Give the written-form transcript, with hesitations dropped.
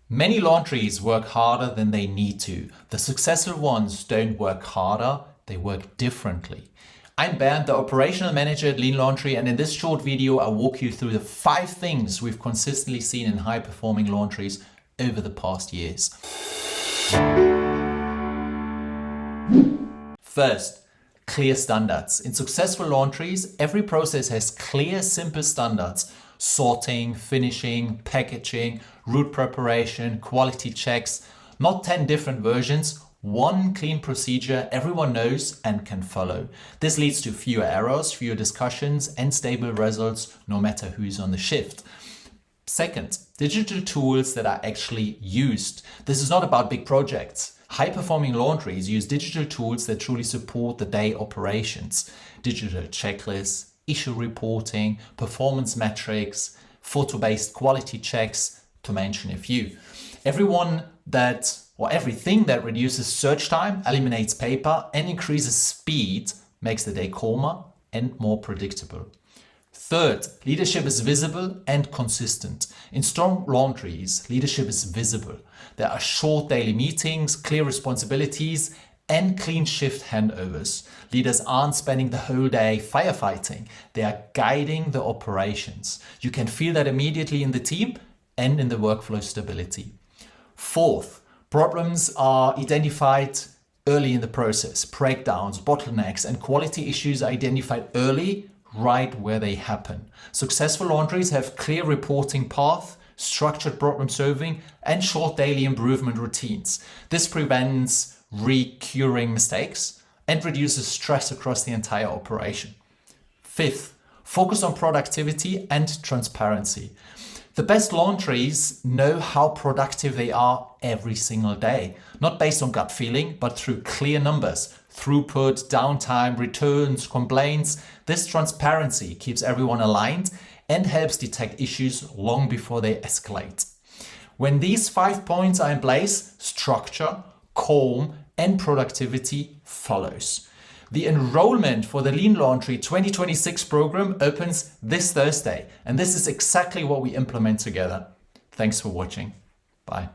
Many laundries work harder than they need to. The successful ones don't work harder, they work differently. I'm Bernd, the operational manager at LeanLaundry, and in this short video I'll walk you through the 5 things we've consistently seen in high-performing laundries over the past years. First, clear standards. In successful laundries, every process has clear, simple standards. Sorting, finishing, packaging, route preparation, quality checks. Not 10 different versions, one clean procedure everyone knows and can follow. This leads to fewer errors, fewer discussions, and stable results no matter who's on the shift. Second, digital tools that are actually used. This is not about big projects. High-performing laundries use digital tools that truly support the day operations. Digital checklists, issue reporting, performance metrics, photo-based quality checks, to mention a few. Everything that reduces search time, eliminates paper, and increases speed makes the day calmer and more predictable. Third, leadership is visible and consistent. In strong laundries, leadership is visible. There are short daily meetings, clear responsibilities, and clean shift handovers. Leaders aren't spending the whole day firefighting. They are guiding the operations. You can feel that immediately in the team and in the workflow stability. Fourth, problems are identified early in the process. Breakdowns, bottlenecks, and quality issues are identified early, right where they happen. Successful laundries have clear reporting path, structured problem solving, and short daily improvement routines. This prevents recurring mistakes and reduces stress across the entire operation. Fifth, focus on productivity and transparency. The best laundries know how productive they are every single day, not based on gut feeling, but through clear numbers, throughput, downtime, returns, complaints. This transparency keeps everyone aligned and helps detect issues long before they escalate. When these 5 points are in place, structure, calm, and productivity follows. The enrollment for the LeanLaundry 2026 program opens this Thursday, and this is exactly what we implement together. Thanks for watching. Bye.